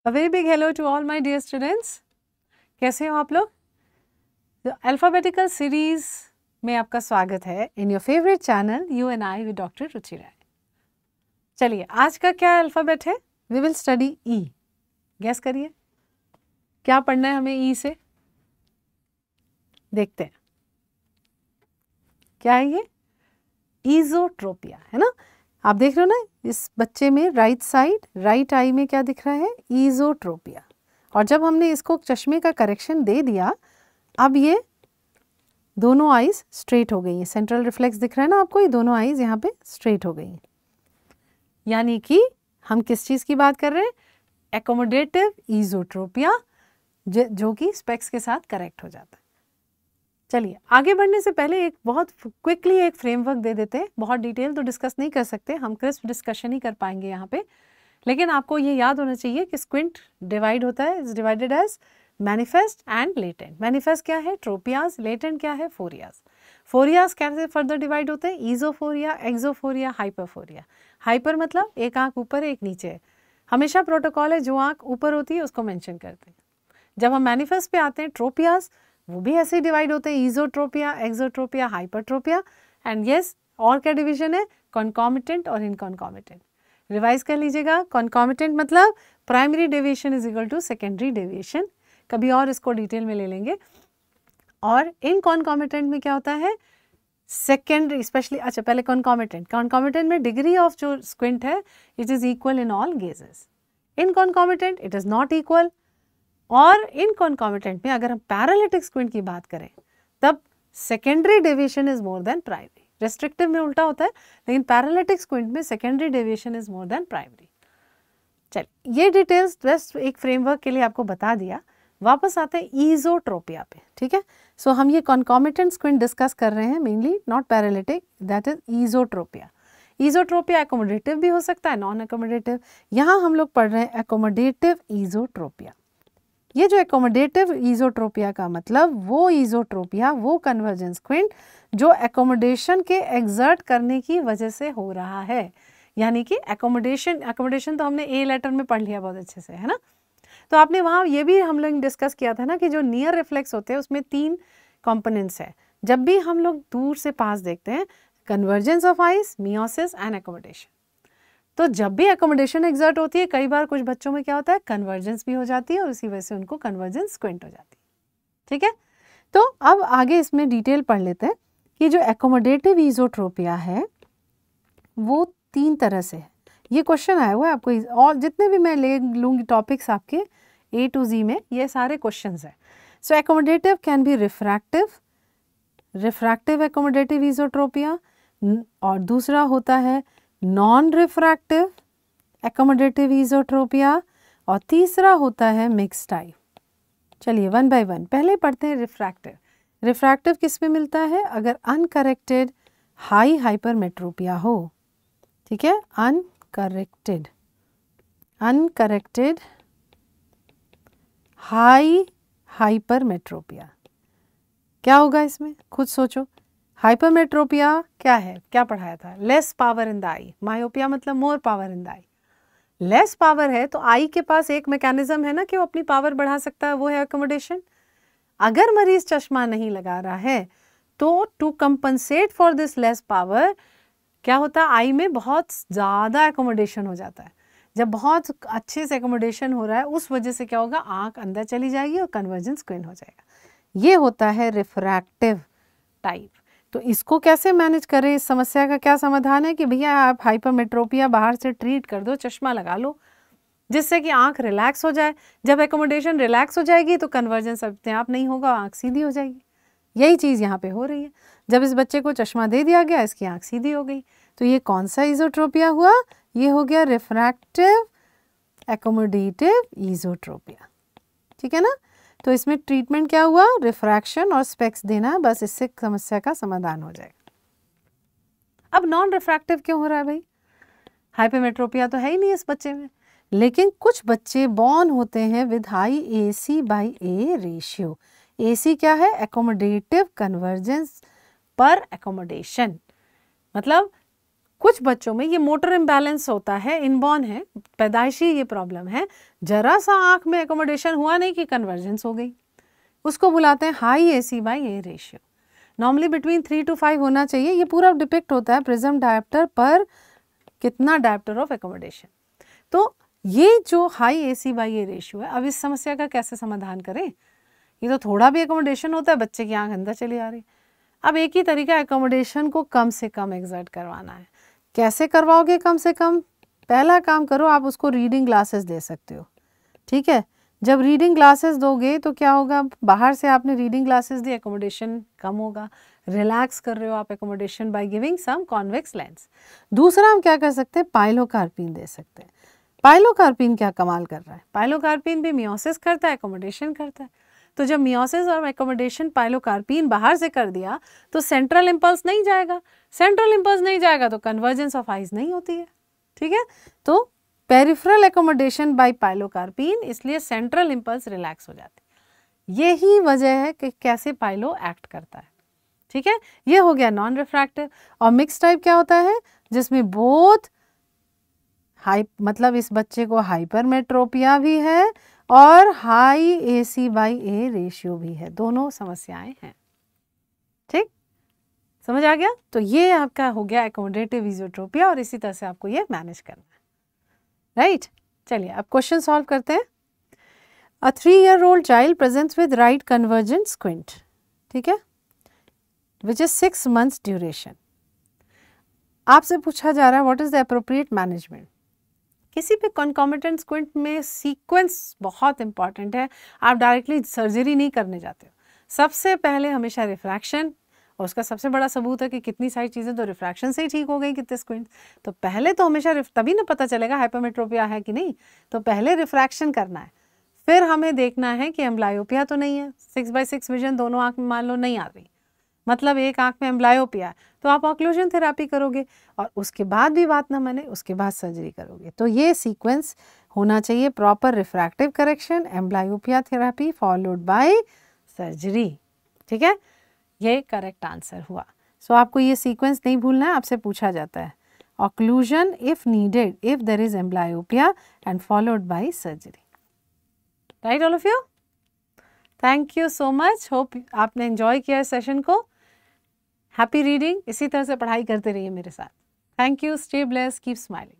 A very big hello to all my dear students. कैसे हो आप लोग? अल्फ़ाबेटिकल सीरीज में आपका स्वागत है in your favourite channel you and I with doctor Ruchi Rai. चलिए आज का क्या अल्फ़ाबेट है? We will study E. Guess करिए क्या पढ़ना है हमें ई से? देखते हैं क्या है ये? ईज़ोट्रोपिया है ना। आप देख रहे हो ना इस बच्चे में राइट साइड राइट आई में क्या दिख रहा है? ईज़ोट्रोपिया। और जब हमने इसको चश्मे का करेक्शन दे दिया अब ये दोनों आईज स्ट्रेट हो गई हैं। सेंट्रल रिफ्लेक्स दिख रहा है ना आपको, ये दोनों आईज यहाँ पे स्ट्रेट हो गई हैं। यानी कि हम किस चीज़ की बात कर रहे हैं? एकोमोडेटिव ईज़ोट्रोपिया जो कि स्पेक्स के साथ करेक्ट हो जाता है। चलिए आगे बढ़ने से पहले एक बहुत क्विकली एक फ्रेमवर्क दे देते हैं। बहुत डिटेल तो डिस्कस नहीं कर सकते, हम क्रिस्प डिस्कशन ही कर पाएंगे यहाँ पे, लेकिन आपको ये याद होना चाहिए कि स्क्विंट डिवाइड होता है, is divided as manifest and latent. Manifest क्या है? ट्रोपियाज। लेटेंट क्या है? फोरियाज। फोरियाज कैसे फर्दर डिवाइड होते हैं? ईज़ोफोरिया, एक्सोफोरिया, हाइपरफोरिया। हाइपर मतलब एक आंख ऊपर एक नीचे है। हमेशा प्रोटोकॉल है जो आंख ऊपर होती है उसको मेंशन करते हैं। जब हम मैनिफेस्ट पे आते हैं ट्रोपियाज वो भी ऐसे ही डिवाइड होते हैं, ईज़ोट्रोपिया, एक्सोट्रोपिया, हाइपरट्रोपिया। एंड यस, और क्या डिवीजन है? कॉन्कॉमिटेंट और इनकॉन्कॉमिटेंट। रिवाइज कर लीजिएगा। कॉन्कॉमिटेंट मतलब primary deviation is equal to secondary deviation, कभी और इसको डिटेल में ले लेंगे। और इनकॉन्कॉमिटेंट में क्या होता है? सेकेंडरी स्पेशली, अच्छा पहले कॉन्कॉमिटेंट में डिग्री ऑफ जो स्क्विंट है it is equal in all gazes. Inconcomitant it is not equal. और इनकॉन्कॉमिटेंट में अगर हम पैरालिटिक स्क्विंट की बात करें तब secondary deviation is more than primary. Restrictive में उल्टा होता है, लेकिन पैरालिटिक स्क्विंट में secondary deviation is more than primary. चलिए ये डिटेल्स जस्ट एक फ्रेमवर्क के लिए आपको बता दिया। वापस आते हैं ईज़ोट्रोपिया पे, ठीक है। सो हम ये कॉन्कॉमिटेंट स्क्विंट डिस्कस कर रहे हैं mainly, not paralytic, that is esotropia. Esotropia accommodative भी हो सकता है, नॉन एकोमोडेटिव। यहाँ हम लोग पढ़ रहे हैं एकोमोडेटिव ईज़ोट्रोपिया। ये जो एकोमोडेटिव ईज़ोट्रोपिया का मतलब वो ईज़ोट्रोपिया, वो कन्वर्जेंस स्क्विंट जो एकोमोडेशन के एग्जर्ट करने की वजह से हो रहा है। यानी कि एकोमोडेशन तो हमने ए लेटर में पढ़ लिया बहुत अच्छे से, है ना। तो आपने वहाँ ये भी हम लोग डिस्कस किया था ना कि जो नियर रिफ्लेक्स होते हैं उसमें 3 कंपोनेंट्स है। जब भी हम लोग दूर से पास देखते हैं, convergence of eyes, meiosis and accommodation. तो जब भी एकोमोडेशन एग्जर्ट होती है कई बार कुछ बच्चों में क्या होता है? कन्वर्जेंस भी हो जाती है और इसी वजह से उनको कन्वर्जेंस स्क्विंट हो जाती है, ठीक है। तो अब आगे इसमें डिटेल पढ़ लेते हैं कि जो एकोमोडेटिव ईज़ोट्रोपिया है वो 3 तरह से है। ये क्वेश्चन आया हुआ है आपको, और जितने भी मैं ले लूँगी टॉपिक्स आपके A to Z में ये सारे क्वेश्चंस हैं। So accommodative can be refractive accommodative esotropia, और दूसरा होता है नॉन रिफ्रैक्टिव एकोमोडेटिव ईज़ोट्रोपिया, और तीसरा होता है मिक्स टाइप। चलिए वन बाय वन पहले पढ़ते हैं रिफ्रैक्टिव। रिफ्रैक्टिव किस में मिलता है? अगर अनकरेक्टेड हाई हाइपरमेट्रोपिया हो, ठीक है। अनकरेक्टेड हाई हाइपरमेट्रोपिया क्या होगा इसमें? खुद सोचो। हाइपरमेट्रोपिया क्या है? क्या पढ़ाया था? Less power in the eye. Myopia मतलब more power in the eye. Less power है तो आई के पास एक मैकेनिज्म है ना कि वो अपनी पावर बढ़ा सकता है, वो है अकोमोडेशन। अगर मरीज चश्मा नहीं लगा रहा है तो to compensate for this less power क्या होता है? आई में बहुत ज़्यादा एकोमोडेशन हो जाता है। जब बहुत अच्छे से एकोमोडेशन हो रहा है उस वजह से क्या होगा? आंख अंदर चली जाएगी और कन्वर्जेंस स्क्विंट हो जाएगा। ये होता है रिफ्रैक्टिव टाइप। तो इसको कैसे मैनेज करें? इस समस्या का क्या समाधान है कि भैया आप हाइपरमेट्रोपिया बाहर से ट्रीट कर दो, चश्मा लगा लो, जिससे कि आंख रिलैक्स हो जाए। जब एकोमोडेशन रिलैक्स हो जाएगी तो कन्वर्जेंस अपने आप नहीं होगा, आंख सीधी हो जाएगी। यही चीज़ यहाँ पे हो रही है। जब इस बच्चे को चश्मा दे दिया गया इसकी आंख सीधी हो गई। तो ये कौन सा ईज़ोट्रोपिया हुआ? ये हो गया रिफ्रैक्टिव एकोमोडेटिव ईज़ोट्रोपिया, ठीक है ना। तो इसमें ट्रीटमेंट क्या हुआ? रिफ्रैक्शन और स्पेक्स देना, बस इससे समस्या का समाधान हो जाएगा। अब नॉन रिफ्रैक्टिव क्यों हो रहा है भाई? हाइपरमेट्रोपिया तो है ही नहीं इस बच्चे में, लेकिन कुछ बच्चे बॉर्न होते हैं with high AC/A ratio. AC क्या है? एकोमोडेटिव कन्वर्जेंस पर एकोमोडेशन। मतलब कुछ बच्चों में ये मोटर इम्बैलेंस होता है, इनबॉर्न है, पैदाइशी ये प्रॉब्लम है, जरा सा आँख में एकोमोडेशन हुआ नहीं कि कन्वर्जेंस हो गई, उसको बुलाते हैं high AC/A ratio. Normally between 3 to 5 होना चाहिए। ये पूरा डिपिक्ट होता है प्रिज्म डायप्टर पर कितना डायप्टर ऑफ एकोमोडेशन। तो ये जो हाई AC/A रेशियो है, अब इस समस्या का कैसे समाधान करें? ये तो थोड़ा भी एकोमोडेशन होता है, बच्चे की आँख अंदर चली आ रही। अब एक ही तरीका एकोमोडेशन को कम से कम एक्सर्ट करवाना है। कैसे करवाओगे कम से कम? पहला काम करो, आप उसको रीडिंग ग्लासेस दे सकते हो, ठीक है। जब रीडिंग ग्लासेस दोगे तो क्या होगा, बाहर से आपने रीडिंग ग्लासेस दी, एकोमोडेशन कम होगा, रिलैक्स कर रहे हो आप accommodation by giving some convex lens. दूसरा हम क्या कर सकते हैं, पाइलोकार्पिन दे सकते हैं। पाइलोकार्पिन क्या कमाल कर रहा है, पाइलोकार्पिन भी मियोसिस करता है, एकोमोडेशन करता है। तो जब मियोसिस और एकोमोडेशन पाइलोकार्पिन बाहर से कर दिया तो सेंट्रल इम्पल्स नहीं जाएगा, सेंट्रल इम्पल्स नहीं जाएगा तो कन्वर्जेंस ऑफ आइज नहीं होती है, ठीक है। तो पेरिफेरल एकोमोडेशन बाय पाइलोकार्पिन, इसलिए सेंट्रल इम्पल्स रिलैक्स हो जाती है। यही वजह है कि कैसे पाइलो एक्ट करता है, ठीक है। ये हो गया नॉन रिफ्रैक्टिव। और मिक्स टाइप क्या होता है, जिसमें बोथ मतलब इस बच्चे को हाइपरमेट्रोपिया भी है और हाई AC/A रेशियो भी है, दोनों समस्याएं हैं, ठीक, समझ आ गया। तो ये आपका हो गया एकोमोडेटिव इज़ोट्रोपिया और इसी तरह से आपको ये मैनेज करना है, राइट। चलिए अब क्वेश्चन सॉल्व करते हैं। अ 3-year-old child presents with right convergent squint, ठीक है, विच इज 6 months ड्यूरेशन। आपसे पूछा जा रहा है what is the appropriate management. किसी भी कॉन्कॉमिटेंट स्क्विंट में सीक्वेंस बहुत इंपॉर्टेंट है। आप डायरेक्टली सर्जरी नहीं करने जाते हो, सबसे पहले हमेशा रिफ्रैक्शन, और उसका सबसे बड़ा सबूत है कि कितनी सारी चीज़ें तो रिफ्रैक्शन से ही ठीक हो गई, कितने स्क्विंट। तो पहले तो हमेशा तभी ना पता चलेगा हाइपरमेट्रोपिया है कि नहीं, तो पहले रिफ्रैक्शन करना है, फिर हमें देखना है कि एम्ब्लायोपिया तो नहीं है। 6/6 विजन दोनों आँख में मान लो नहीं आ रही, मतलब एक आँख में एम्ब्लायोपिया है, तो आप ऑक्लूजन थेरेपी करोगे और उसके बाद भी बात ना माने उसके बाद सर्जरी करोगे। तो ये सीक्वेंस होना चाहिए, proper refractive correction, amblyopia therapy followed by surgery, ठीक है। ये करेक्ट आंसर हुआ। सो आपको ये सीक्वेंस नहीं भूलना है। आपसे पूछा जाता है occlusion if needed if there is amblyopia and followed by surgery, right all of you. Thank you so much, hope आपने एंजॉय किया इस सेशन को। हैप्पी रीडिंग, इसी तरह से पढ़ाई करते रहिए मेरे साथ। Thank you, stay blessed, keep smiling.